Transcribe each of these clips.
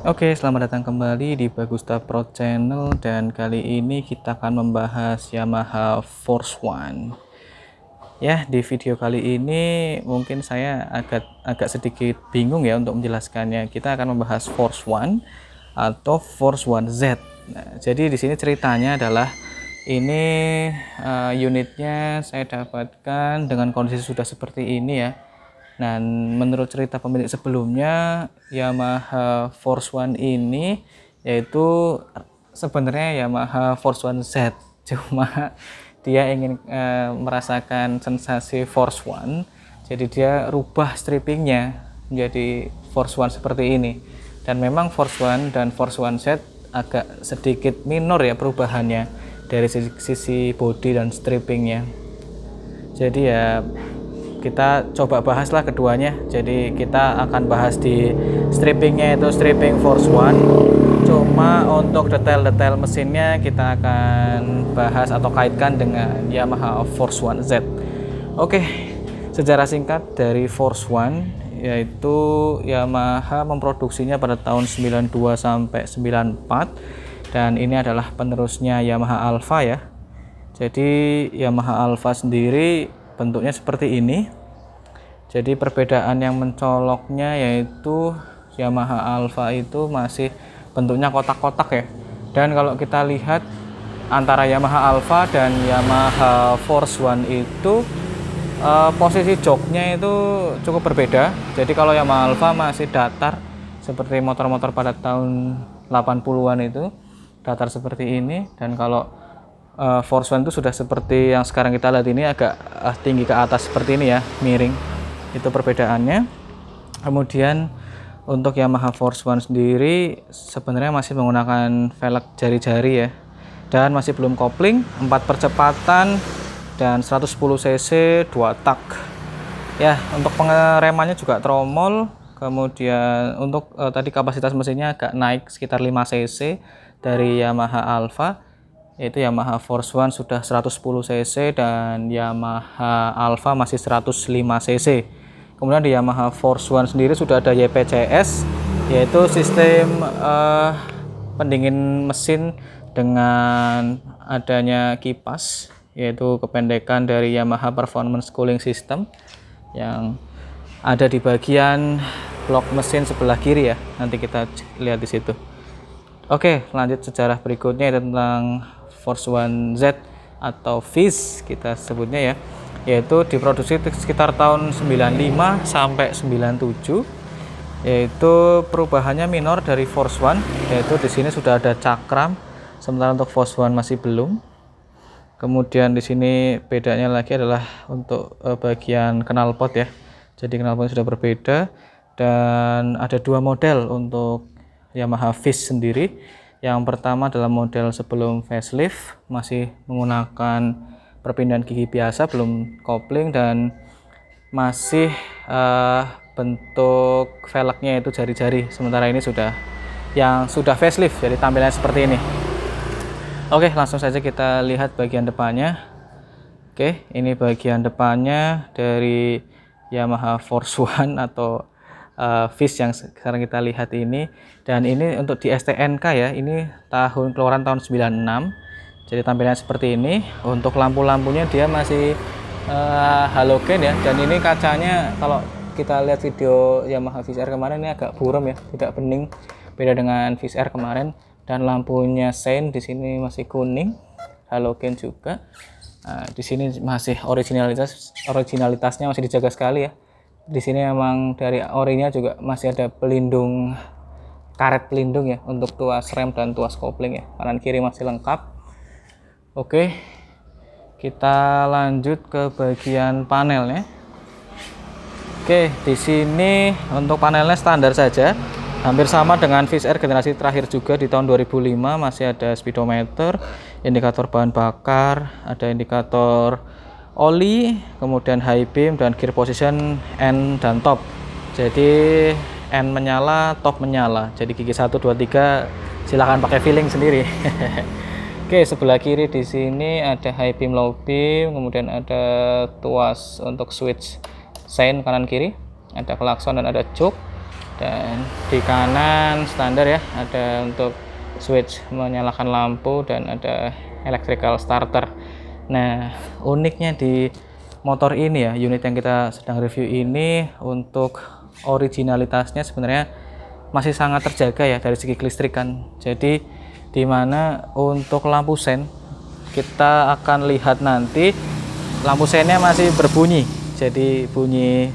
Oke, selamat datang kembali di Bagusta Pro Channel, dan kali ini kita akan membahas Yamaha Force One. Ya, di video kali ini mungkin saya agak sedikit bingung ya untuk menjelaskannya. Kita akan membahas Force One atau Force One Z. Nah, jadi di sini ceritanya adalah ini unitnya saya dapatkan dengan kondisi sudah seperti ini ya. Dan menurut cerita pemilik sebelumnya, Yamaha Force One ini yaitu sebenarnya Yamaha Force One Z, cuma dia ingin merasakan sensasi Force One, jadi dia rubah strippingnya menjadi Force One seperti ini. Dan memang Force One dan Force One Z agak sedikit minor ya perubahannya dari sisi body dan strippingnya. Jadi ya kita coba bahaslah keduanya. Jadi kita akan bahas di strippingnya, itu stripping Force One, cuma untuk detail-detail mesinnya kita akan bahas atau kaitkan dengan Yamaha Force One Z. Oke, sejarah singkat dari Force One, yaitu Yamaha memproduksinya pada tahun 92 sampai 94, dan ini adalah penerusnya Yamaha Alfa ya. Jadi Yamaha Alfa sendiri bentuknya seperti ini. Jadi perbedaan yang mencoloknya yaitu Yamaha Alfa itu masih bentuknya kotak-kotak ya. Dan kalau kita lihat antara Yamaha Alfa dan Yamaha Force One itu posisi joknya itu cukup berbeda. Jadi kalau Yamaha Alfa masih datar seperti motor-motor pada tahun 80-an itu, datar seperti ini. Dan kalau Force One itu sudah seperti yang sekarang kita lihat ini, agak tinggi ke atas seperti ini ya, miring. Itu perbedaannya. Kemudian untuk Yamaha Force One sendiri sebenarnya masih menggunakan velg jari-jari ya, dan masih belum kopling, 4 percepatan dan 110 cc 2 tak ya. Untuk pengeremannya juga tromol. Kemudian untuk tadi kapasitas mesinnya agak naik sekitar 5 cc dari Yamaha Alfa, yaitu Yamaha Force One sudah 110 cc dan Yamaha Alfa masih 105 cc. Kemudian di Yamaha Force One sendiri sudah ada YPCS, yaitu sistem pendingin mesin dengan adanya kipas, yaitu kependekan dari Yamaha Performance Cooling System yang ada di bagian blok mesin sebelah kiri ya. Nanti kita lihat di situ. Oke, lanjut sejarah berikutnya tentang Force One Z atau FIZ kita sebutnya ya, yaitu diproduksi sekitar tahun 95 sampai 97. Yaitu perubahannya minor dari Force One, yaitu di sini sudah ada cakram, sementara untuk Force One masih belum. Kemudian di sini bedanya lagi adalah untuk bagian knalpot ya. Jadi knalpot sudah berbeda, dan ada 2 model untuk Yamaha FIZ sendiri. Yang pertama adalah model sebelum facelift, masih menggunakan perpindahan gigi biasa, belum kopling, dan masih bentuk velgnya itu jari-jari. Sementara ini sudah facelift, jadi tampilannya seperti ini. Oke, langsung saja kita lihat bagian depannya. Oke, ini bagian depannya dari Yamaha Force One atau FIZ yang sekarang kita lihat ini. Dan ini untuk di STNK ya, ini keluaran tahun 96. Jadi tampilannya seperti ini. Untuk lampu-lampunya dia masih halogen ya, dan ini kacanya kalau kita lihat video Yamaha VizR kemarin ini agak buram ya, tidak bening, beda dengan VizR kemarin. Dan lampunya sein di sini masih kuning, halogen juga. Nah, di sini masih originalitasnya masih dijaga sekali ya. Di sini emang dari orinya juga masih ada pelindung, karet pelindung ya, untuk tuas rem dan tuas kopling ya. Kanan kiri masih lengkap. Oke, kita lanjut ke bagian panelnya. Oke, di sini untuk panelnya standar saja, hampir sama dengan VizR generasi terakhir juga di tahun 2005. Masih ada speedometer, indikator bahan bakar, ada indikator oli, kemudian high beam, dan gear position N dan top. Jadi N menyala, top menyala. Jadi gigi 1, 2, 3 silahkan pakai feeling sendiri. Oke, sebelah kiri di sini ada high beam, low beam, kemudian ada tuas untuk switch sein kanan kiri, ada klakson dan ada jok. Dan di kanan standar ya, ada untuk switch menyalakan lampu dan ada electrical starter. Nah, uniknya di motor ini ya, unit yang kita sedang review ini, untuk originalitasnya sebenarnya masih sangat terjaga ya dari segi kelistrikan. Jadi dimana untuk lampu sen kita akan lihat nanti lampu sennya masih berbunyi, jadi bunyi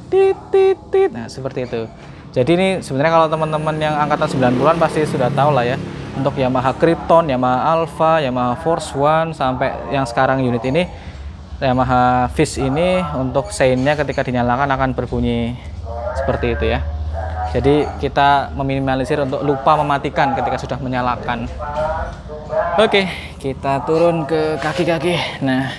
tit tit tit. Nah, seperti itu. Jadi ini sebenarnya kalau teman-teman yang angkatan 90-an pasti sudah tahu lah ya, untuk Yamaha Krypton, Yamaha Alpha, Yamaha Force One, sampai yang sekarang unit ini Yamaha Viz ini, untuk seinnya ketika dinyalakan akan berbunyi seperti itu ya. Jadi kita meminimalisir untuk lupa mematikan ketika sudah menyalakan. Oke, kita turun ke kaki-kaki. Nah,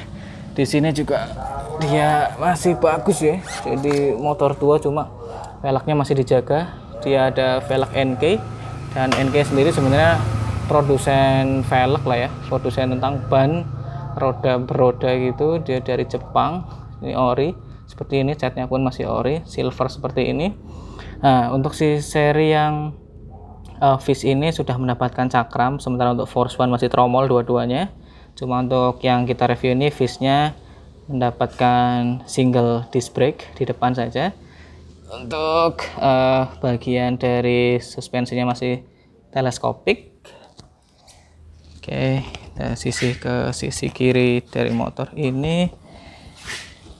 di sini juga dia masih bagus ya. Jadi motor tua cuma velgnya masih dijaga. Dia ada velg NK, dan NK sendiri sebenarnya produsen velg lah ya, produsen tentang ban roda beroda gitu. Dia dari Jepang. Ini ori seperti ini, catnya pun masih ori, silver seperti ini. Nah, untuk si seri yang Viz ini sudah mendapatkan cakram, sementara untuk Force One masih tromol dua-duanya. Cuma untuk yang kita review ini Viznya mendapatkan single disc brake di depan saja. Untuk bagian dari suspensinya masih teleskopik. Oke, kita sisi ke sisi kiri dari motor ini.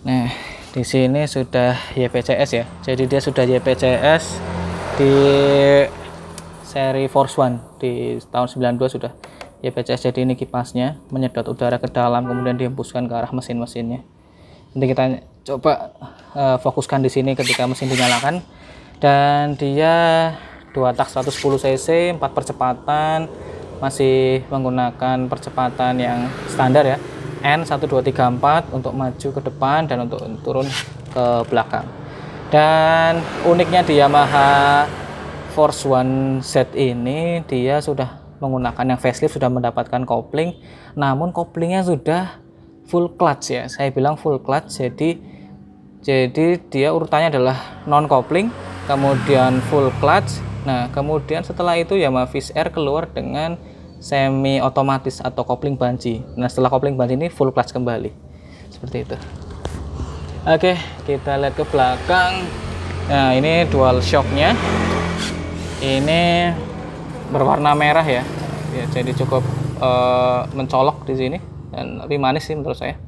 Nah, di sini sudah YPCS ya. Jadi dia sudah YPCS di seri Force One di tahun 92 sudah YPCS. Jadi ini kipasnya menyedot udara ke dalam kemudian dihembuskan ke arah mesin-mesinnya. Nanti kita coba fokuskan di sini ketika mesin dinyalakan. Dan dia 2 tak 110 cc, 4 percepatan, masih menggunakan percepatan yang standar ya, N 1 2 3 4 untuk maju ke depan dan untuk turun ke belakang. Dan uniknya di Yamaha Force One Z ini, dia sudah menggunakan yang facelift, sudah mendapatkan kopling, namun koplingnya sudah full clutch ya. Saya bilang full clutch, jadi dia urutannya adalah non kopling, kemudian full clutch. Nah, kemudian setelah itu Yamaha Viz R keluar dengan semi otomatis atau kopling banci. Nah, setelah kopling banci ini full clutch kembali seperti itu. Oke, kita lihat ke belakang. Nah, ini dual shocknya, ini berwarna merah ya, jadi cukup mencolok di sini dan lebih manis sih menurut saya.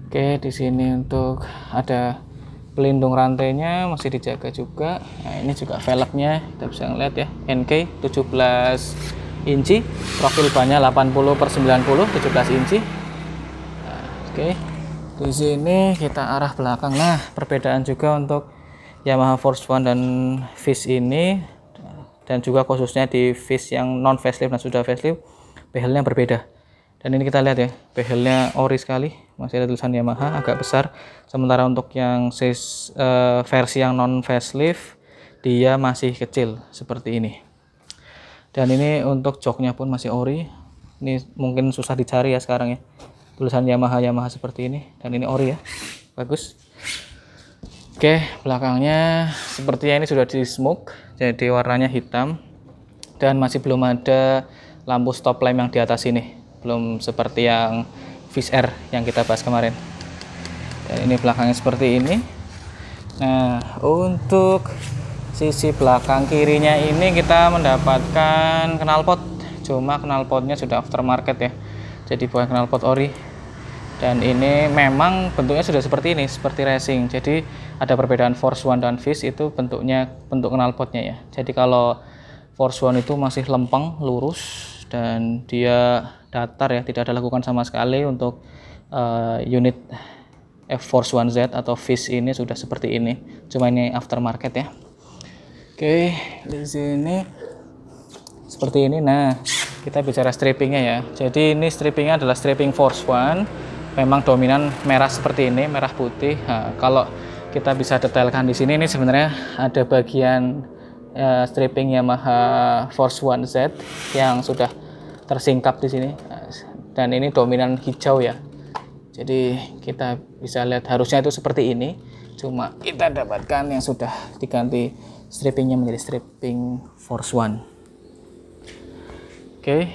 Oke, di sini untuk ada pelindung rantainya masih dijaga juga. Nah, ini juga velgnya kita bisa ngeliat ya, NK 17 inci, profil bannya 80/90, 17 inci. Nah, oke, di sini kita arah belakang. Nah, perbedaan juga untuk Yamaha Force One dan Viz ini, dan juga khususnya di Viz yang non facelift dan sudah facelift, behelnya berbeda. Dan ini kita lihat ya, behelnya ori sekali, masih ada tulisan Yamaha agak besar. Sementara untuk yang versi yang non facelift, dia masih kecil seperti ini. Dan ini untuk joknya pun masih ori. Ini mungkin susah dicari ya sekarang ya, tulisan Yamaha seperti ini. Dan ini ori ya, bagus. Oke, belakangnya sepertinya ini sudah di smoke, jadi warnanya hitam. Dan masih belum ada lampu stop lamp yang di atas ini, belum seperti yang Viz R yang kita bahas kemarin. Dan ini belakangnya seperti ini. Nah, untuk sisi belakang kirinya ini kita mendapatkan knalpot, cuma knalpotnya sudah aftermarket ya, jadi bukan knalpot ori. Dan ini memang bentuknya sudah seperti ini, seperti racing. Jadi ada perbedaan Force One dan Viz itu bentuk knalpotnya ya. Jadi kalau Force One itu masih lempeng, lurus, dan dia datar ya, tidak ada lekukan sama sekali. Untuk unit Force One Z atau Viz ini sudah seperti ini, cuma ini aftermarket ya. Oke, di sini seperti ini. Nah, kita bicara strippingnya ya. Jadi ini strippingnya adalah stripping Force One, memang dominan merah seperti ini, merah putih. Nah, kalau kita bisa detailkan di sini, ini sebenarnya ada bagian stripping Yamaha Force One Z yang sudah tersingkap di sini, dan ini dominan hijau ya. Jadi kita bisa lihat harusnya itu seperti ini, cuma kita dapatkan yang sudah diganti strippingnya menjadi stripping Force One. Oke.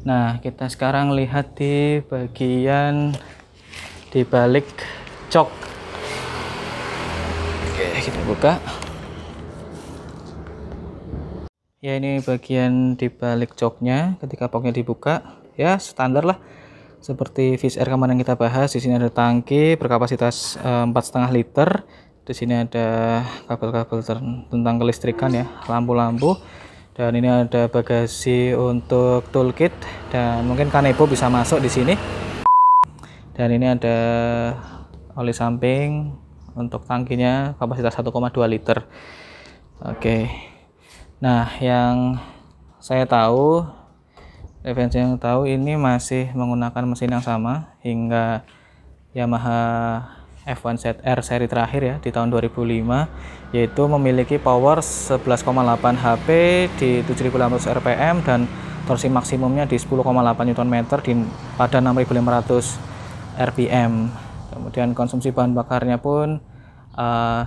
Nah, kita sekarang lihat di bagian di balik jok. Oke, kita buka. Ya, ini bagian di balik joknya. Ketika poknya dibuka, ya standar lah seperti Wizz Air kemarin kita bahas. Di sini ada tangki berkapasitas 4,5 liter. Di sini ada kabel-kabel tentang kelistrikan ya, lampu-lampu. Dan ini ada bagasi untuk toolkit dan mungkin kanebo bisa masuk di sini. Dan ini ada oli samping untuk tangkinya kapasitas 1,2 liter. Oke. Nah, yang saya tahu, referensi yang tahu ini masih menggunakan mesin yang sama hingga Yamaha F1ZR seri terakhir ya di tahun 2005, yaitu memiliki power 11,8 HP di 7.800 rpm dan torsi maksimumnya di 10,8 Nm pada 6.500 rpm. Kemudian konsumsi bahan bakarnya pun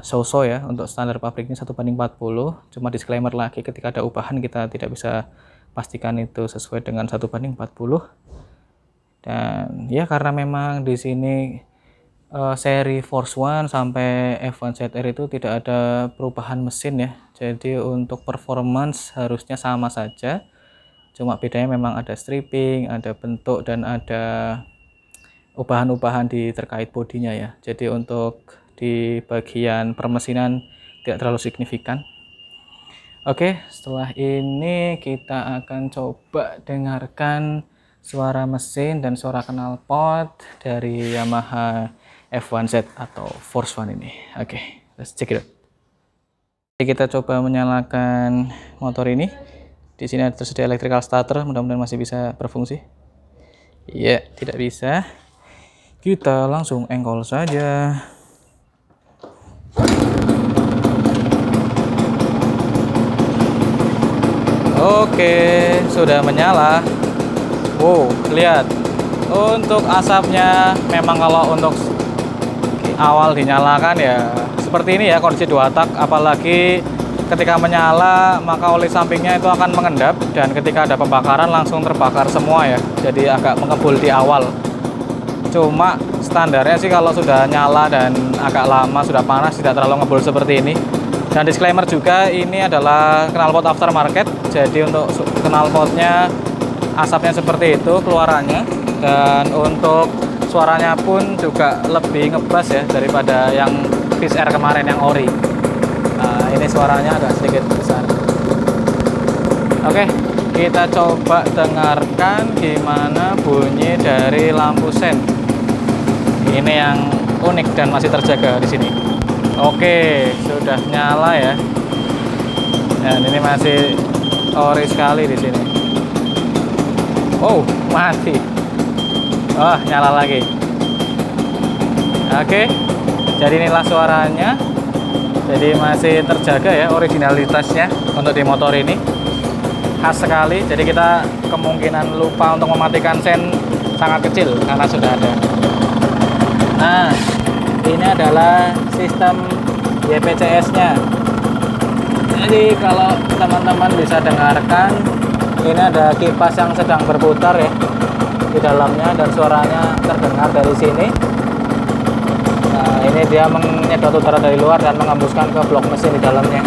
so-so ya, untuk standar pabriknya 1:40. Cuma disclaimer lagi, ketika ada ubahan kita tidak bisa pastikan itu sesuai dengan 1:40. Dan ya karena memang di sini seri Force One sampai F1ZR itu tidak ada perubahan mesin ya, jadi untuk performance harusnya sama saja, cuma bedanya memang ada stripping, ada bentuk, dan ada ubahan-ubahan di terkait bodinya ya. Jadi untuk di bagian permesinan tidak terlalu signifikan. Oke, setelah ini kita akan coba dengarkan suara mesin dan suara knalpot dari Yamaha F1Z atau Force One ini. Oke, let's check it out. Kita coba menyalakan motor ini. Di sini ada tersedia electrical starter, mudah-mudahan masih bisa berfungsi. Iya, tidak bisa. Kita langsung engkol saja. Oke, sudah menyala. Wow, lihat. Untuk asapnya memang kalau untuk awal dinyalakan ya seperti ini ya, kondisi 2 tak, apalagi ketika menyala maka oli sampingnya itu akan mengendap dan ketika ada pembakaran langsung terbakar semua ya, jadi agak mengembul di awal. Cuma standarnya sih kalau sudah nyala dan agak lama sudah panas tidak terlalu ngebul seperti ini. Dan disclaimer juga, ini adalah knalpot aftermarket, jadi untuk knalpotnya asapnya seperti itu keluarannya, dan untuk suaranya pun juga lebih ngebas ya daripada yang Wizz Air kemarin yang ori. Nah, ini suaranya agak sedikit besar. Oke, kita coba dengarkan gimana bunyi dari lampu sen. Ini yang unik dan masih terjaga di sini. Oke, sudah nyala ya. Dan ini masih ori sekali di sini. Oh, mati. Oh, nyala lagi. Oke, jadi inilah suaranya. Jadi masih terjaga ya originalitasnya untuk di motor ini. Khas sekali. Jadi kita kemungkinan lupa untuk mematikan sen sangat kecil karena sudah ada. Nah, ini adalah sistem YPCS-nya. Jadi kalau teman-teman bisa dengarkan, ini ada kipas yang sedang berputar ya di dalamnya dan suaranya terdengar dari sini. Nah, ini dia menyedot udara dari luar dan mengembuskan ke blok mesin di dalamnya.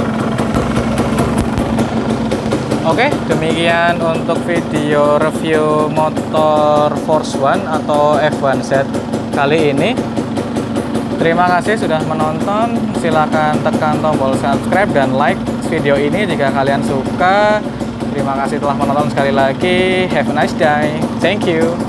Oke, demikian untuk video review motor Force One atau F1Z kali ini. Terima kasih sudah menonton. Silakan tekan tombol subscribe dan like video ini jika kalian suka. Terima kasih telah menonton sekali lagi. Have a nice day. Thank you.